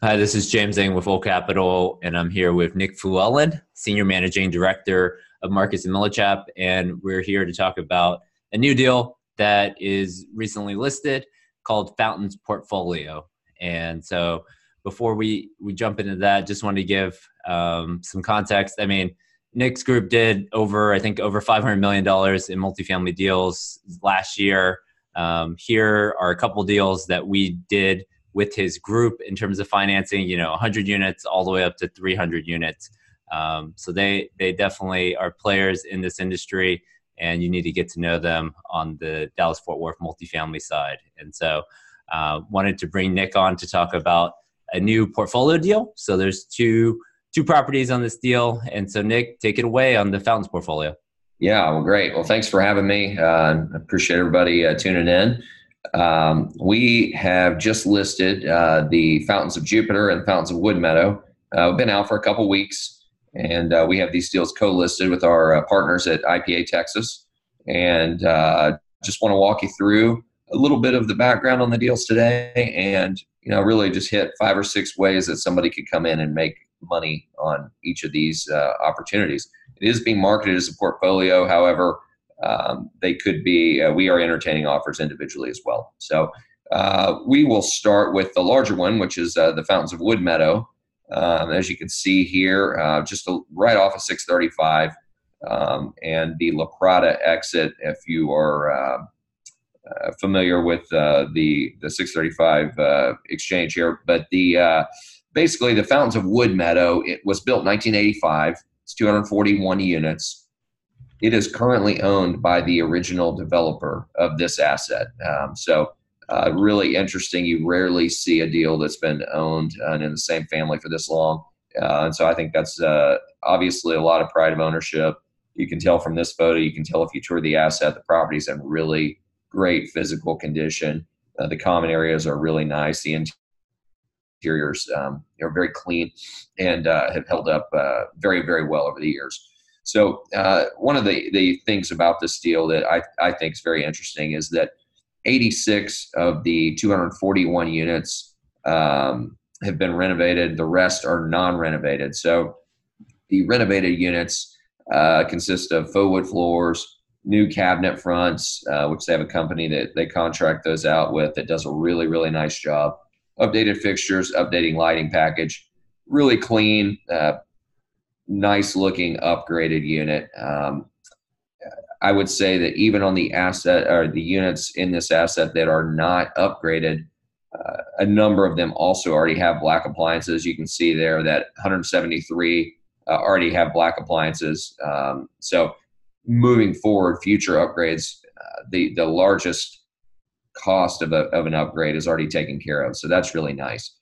Hi, this is James Eng with Full Capital, and I'm here with Nick.Fluellen, Senior Managing Director of Markets and Millichap, and we're here to talk about a new deal that is recently listed called Fountain's Portfolio. And so before we jump into that, just wanted to give some context. I mean, Nick's group did over $500 million in multifamily deals last year. Here are a couple deals that we did with his group in terms of financing, 100 units all the way up to 300 units. So they definitely are players in this industry, and you need to get to know them on the Dallas-Fort Worth multifamily side. And so wanted to bring Nick on to talk about a new portfolio deal. So there's two properties on this deal. And so Nick, take it away on the Fountains portfolio. Yeah, well, great. Well, thanks for having me. I appreciate everybody tuning in. We have just listed the Fountains of Jupiter and Fountains of Wood Meadow. We've been out for a couple weeks, and we have these deals co-listed with our partners at IPA Texas. And just want to walk you through a little bit of the background on the deals today, and really just hit 5 or 6 ways that somebody could come in and make money on each of these opportunities. It is being marketed as a portfolio, however. They could be, we are entertaining offers individually as well. So we will start with the larger one, which is the Fountains of Wood Meadow. As you can see here, right off of 635 and the La Prada exit, if you are familiar with the 635 exchange here. But basically the Fountains of Wood Meadow, it was built in 1985. It's 241 units. It is currently owned by the original developer of this asset. So really interesting. You rarely see a deal that's been owned and in the same family for this long. And so I think that's obviously a lot of pride of ownership. You can tell from this photo, you can tell if you tour the asset, the property's in really great physical condition. The common areas are really nice. The interiors are very clean and have held up very, very well over the years. So one of the things about this deal that I think is very interesting is that 86 of the 241 units have been renovated. The rest are non-renovated. So the renovated units consist of faux wood floors, new cabinet fronts, which they have a company that they contract those out with that does a really, really nice job. Updated fixtures, updating lighting package, really clean, nice looking upgraded unit. I would say that even on the asset or the units in this asset that are not upgraded, a number of them also already have black appliances. You can see there that 173 already have black appliances. So moving forward, future upgrades, the largest cost of an upgrade is already taken care of. So that's really nice.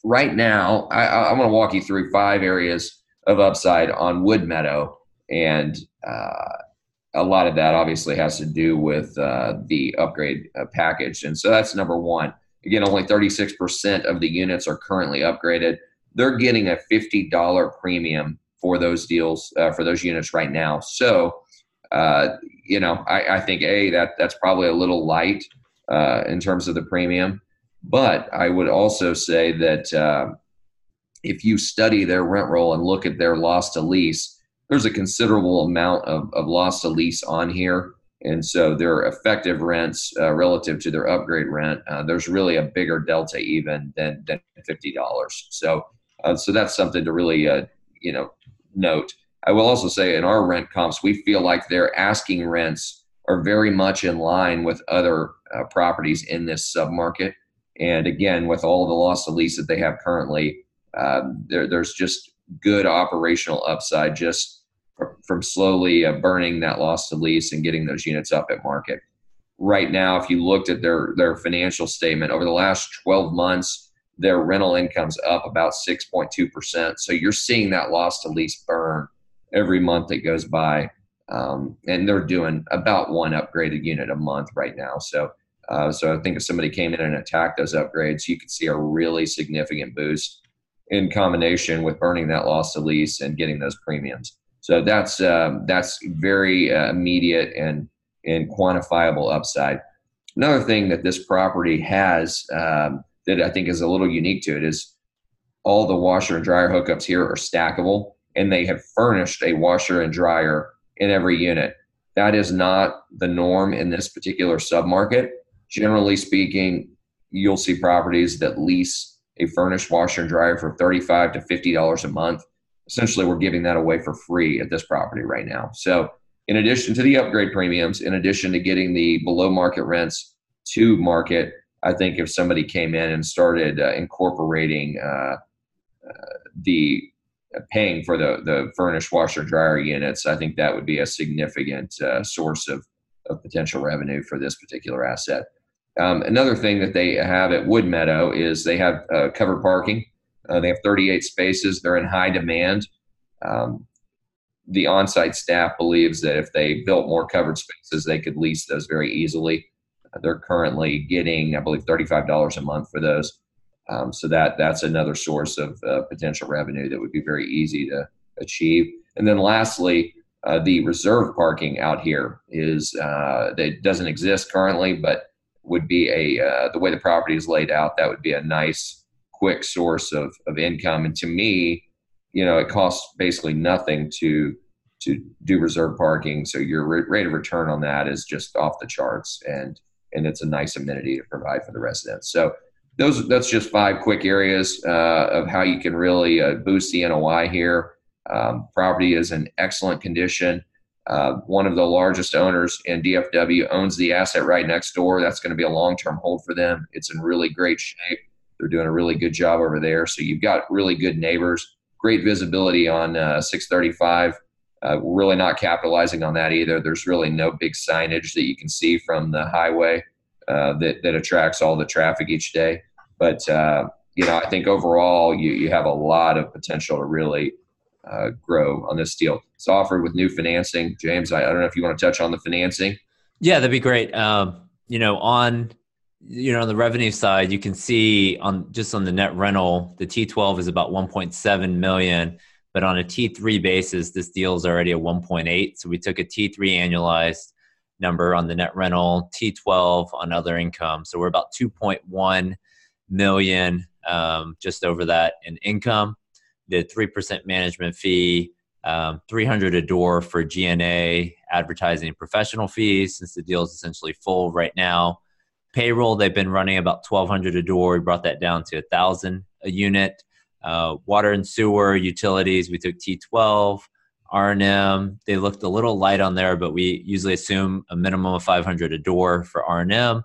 Right now, I'm going to walk you through 5 areas of upside on Wood Meadow, and a lot of that obviously has to do with the upgrade package. And so that's number 1. Again, only 36% of the units are currently upgraded. They're getting a $50 premium for those deals, for those units right now. So, I think, that's probably a little light in terms of the premium. But I would also say that if you study their rent roll and look at their loss to lease, there's a considerable amount of loss to lease on here. And so their effective rents relative to their upgrade rent, there's really a bigger delta even than $50. So that's something to really, note. I will also say in our rent comps, we feel like their asking rents are very much in line with other properties in this submarket. And again, with all of the loss to lease that they have currently, there's just good operational upside just from slowly burning that loss to lease and getting those units up at market. Right now, if you looked at their financial statement over the last 12 months, their rental income's up about 6.2%. So you're seeing that loss to lease burn every month that goes by. And they're doing about 1 upgraded unit a month right now. So I think if somebody came in and attacked those upgrades, you could see a really significant boost in combination with burning that loss to lease and getting those premiums. So that's very immediate and quantifiable upside. Another thing that this property has that I think is a little unique to it is all the washer and dryer hookups here are stackable, and they have furnished a washer and dryer in every unit. That is not the norm in this particular submarket. Generally speaking, you'll see properties that lease a furnished washer and dryer for $35 to $50 a month. Essentially, we're giving that away for free at this property right now. So in addition to the upgrade premiums, in addition to getting the below market rents to market, I think if somebody came in and started incorporating the paying for the furnished washer dryer units, I think that would be a significant source of potential revenue for this particular asset. Another thing that they have at Wood Meadow is they have covered parking. They have 38 spaces. They're in high demand. The on-site staff believes that if they built more covered spaces, they could lease those very easily. They're currently getting, I believe, $35 a month for those. So that's another source of potential revenue that would be very easy to achieve. And then lastly, the reserve parking out here is that doesn't exist currently, but would be the way the property is laid out, that would be a nice, quick source of income. And to me, it costs basically nothing to do reserve parking. So your rate of return on that is just off the charts, and it's a nice amenity to provide for the residents. So that's just 5 quick areas of how you can really boost the NOI here. Property is in excellent condition. One of the largest owners in DFW owns the asset right next door. That's going to be a long-term hold for them. It's in really great shape. They're doing a really good job over there. So you've got really good neighbors, great visibility on 635. We're really not capitalizing on that either. There's really no big signage that you can see from the highway that attracts all the traffic each day. But, I think overall you have a lot of potential to really grow on this deal. It's offered with new financing. James, I don't know if you want to touch on the financing. Yeah, that'd be great. On the revenue side, you can see on the net rental, the T12 is about 1.7 million, but on a T3 basis, this deal is already at 1.8. So we took a T3 annualized number on the net rental, T12 on other income. So we're about 2.1 million, just over that in income. The 3% management fee, $300 a door for G&A, advertising, and professional fees, since the deal is essentially full right now. Payroll, they've been running about $1,200 a door. We brought that down to $1,000 a unit. Water and sewer, utilities, we took T12. R&M, they looked a little light on there, but we usually assume a minimum of $500 a door for R&M.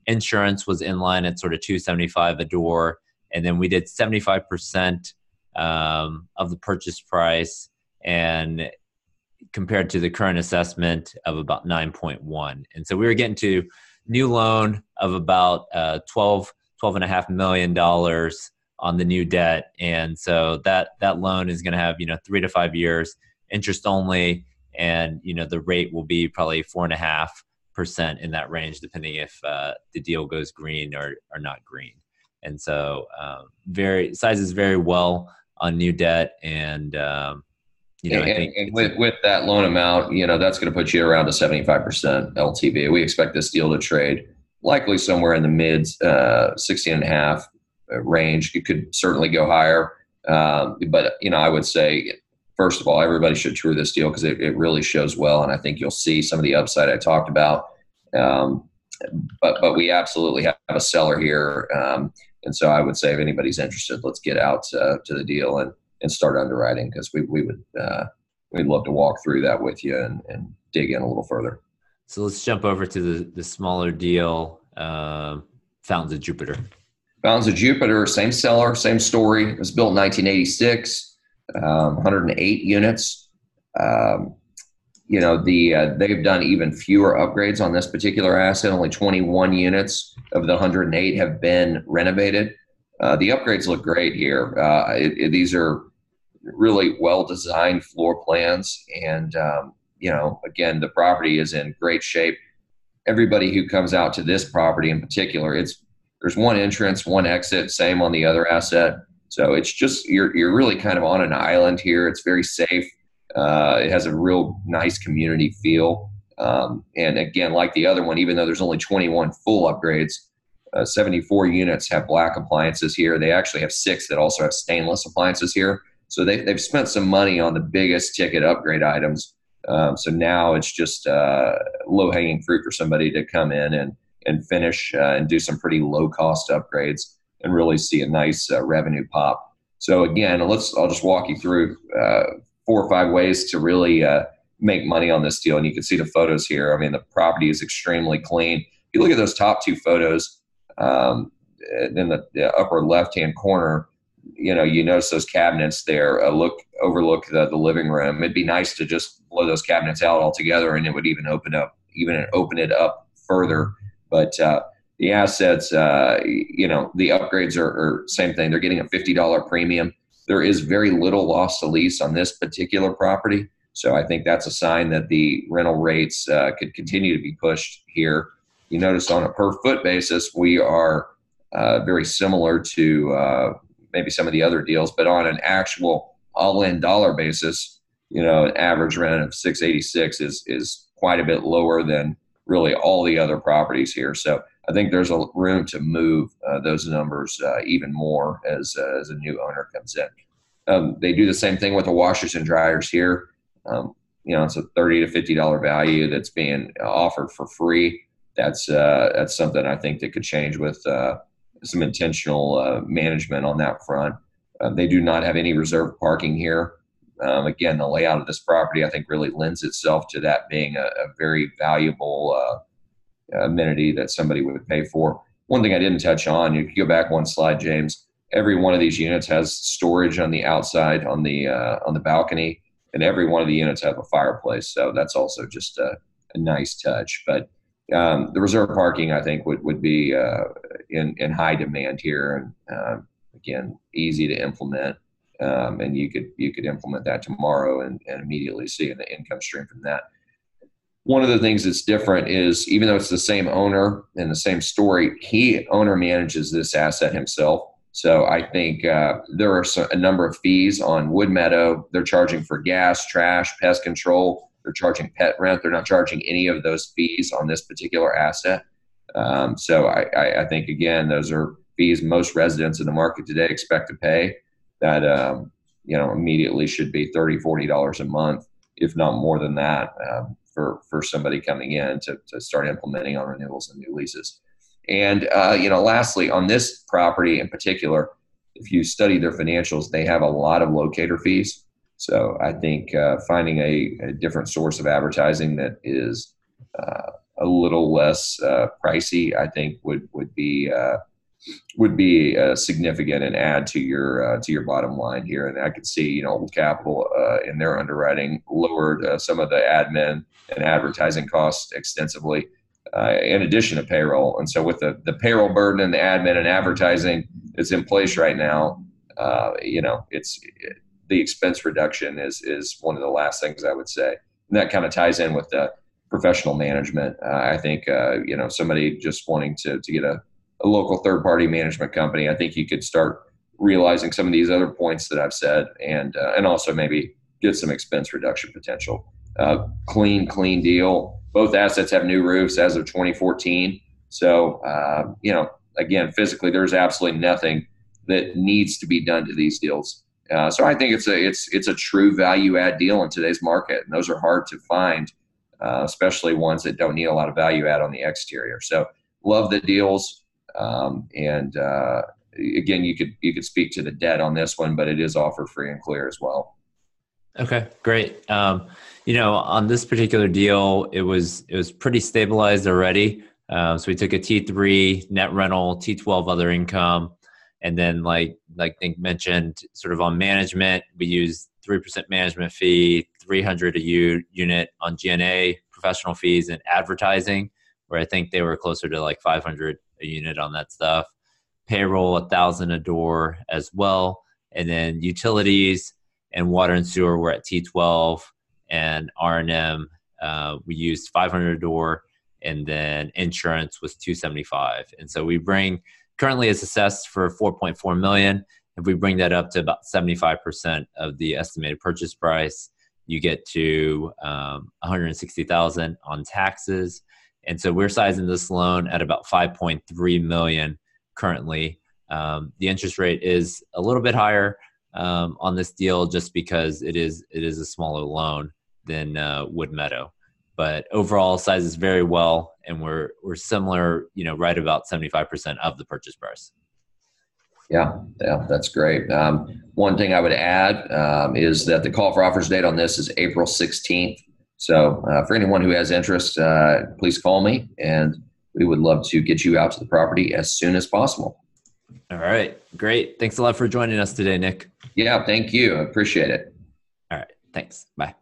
Insurance was in line at sort of $275 a door. And then we did 75% of the purchase price, and compared to the current assessment of about 9.1. And so we were getting to new loan of about $12.5 million on the new debt. And so that loan is going to have, 3 to 5 years interest only. And, the rate will be probably 4.5% in that range, depending if the deal goes green or not green. And so sizes very well on new debt. And, I think with that loan amount, that's going to put you around a 75% LTV. We expect this deal to trade likely somewhere in the mid 16.5 range. It could certainly go higher. But, I would say, first of all, everybody should tour this deal because it really shows well. And I think you'll see some of the upside I talked about. But we absolutely have a seller here. And so I would say if anybody's interested, let's get out to the deal and start underwriting, because we'd love to walk through that with you and dig in a little further. So let's jump over to the smaller deal, Fountains of Jupiter. Fountains of Jupiter, same seller, same story. It was built in 1986, 108 units. They've done even fewer upgrades on this particular asset. Only 21 units of the 108 have been renovated. The upgrades look great here. These are really well-designed floor plans. And, again, the property is in great shape. Everybody who comes out to this property in particular, there's one entrance, one exit, same on the other asset. So it's just, you're really kind of on an island here. It's very safe. It has a real nice community feel. And again, like the other one, even though there's only 21 full upgrades, 74 units have black appliances here. They actually have 6 that also have stainless appliances here. So they've spent some money on the biggest ticket upgrade items. So now it's just low-hanging fruit for somebody to come in and finish and do some pretty low-cost upgrades and really see a nice revenue pop. So again, I'll just walk you through 4 or 5 ways to really make money on this deal. And you can see the photos here. I mean, the property is extremely clean. If you look at those top 2 photos in the upper left-hand corner, you notice those cabinets there overlook the living room. It'd be nice to just blow those cabinets out altogether, and it would even open it up further. But the assets, the upgrades are same thing. They're getting a $50 premium. There is very little loss to lease on this particular property. So I think that's a sign that the rental rates could continue to be pushed here. You notice on a per foot basis, we are very similar to maybe some of the other deals, but on an actual all-in dollar basis, an average rent of $686 is quite a bit lower than really all the other properties here. So I think there's a room to move those numbers even more as a new owner comes in. They do the same thing with the washers and dryers here. It's a $30 to $50 value that's being offered for free. That's something I think that could change with some intentional management on that front. They do not have any reserved parking here. Again, the layout of this property, I think, really lends itself to that being a very valuable amenity that somebody would pay for. One thing I didn't touch on, you can go back one slide, James. Every one of these units has storage on the outside on the balcony, and every one of the units have a fireplace. So that's also just a nice touch. But the reserve parking, I think, would be in high demand here, and again, easy to implement. And you could implement that tomorrow and immediately see an income stream from that. One of the things that's different is, even though it's the same owner and the same story, owner manages this asset himself. So I think there are a number of fees on Wood Meadow. They're charging for gas, trash, pest control. They're charging pet rent. They're not charging any of those fees on this particular asset. So I think, again, those are fees most residents in the market today expect to pay that, immediately should be $30, $40 a month, if not more than that, for somebody coming in to start implementing on renewals and new leases. And, lastly, on this property in particular, if you study their financials, they have a lot of locator fees. So I think finding a different source of advertising that is a little less pricey, I think would be significant and add to your bottom line here. And I could see, Old Capital in their underwriting lowered some of the admin and advertising costs extensively, in addition to payroll. And so with the payroll burden and the admin and advertising that's in place right now, the expense reduction is one of the last things I would say. And that kind of ties in with the professional management. I think, somebody just wanting to get a local third-party management company, I think you could start realizing some of these other points that I've said, and also maybe get some expense reduction potential. Clean deal. Both assets have new roofs as of 2014. So, again, physically, there's absolutely nothing that needs to be done to these deals. So I think it's a true value add deal in today's market, and those are hard to find, especially ones that don't need a lot of value add on the exterior. So love the deals. Again, you could speak to the debt on this one, but it is offered free and clear as well. Okay, great. On this particular deal, it was pretty stabilized already. So we took a T3 net rental, T12 other income, and then like Nick mentioned, sort of on management, we used 3% management fee, $300 a unit on G&A, professional fees, and advertising, where I think they were closer to like $500 a unit on that stuff. Payroll, $1,000 a door as well, and then utilities and water and sewer were at T12, and R&M we used $500 a door, and then insurance was $275. And so currently it's assessed for $4.4 million. If we bring that up to about 75% of the estimated purchase price, you get to $160,000 on taxes. And so we're sizing this loan at about $5.3 million currently. The interest rate is a little bit higher on this deal just because it is a smaller loan than Wood Meadow. But overall, sizes very well, and we're similar, right about 75% of the purchase price. Yeah, that's great. One thing I would add is that the call for offers date on this is April 16th. So for anyone who has interest, please call me, and we would love to get you out to the property as soon as possible. All right, great. Thanks a lot for joining us today, Nick. Yeah, thank you. I appreciate it. All right, thanks. Bye.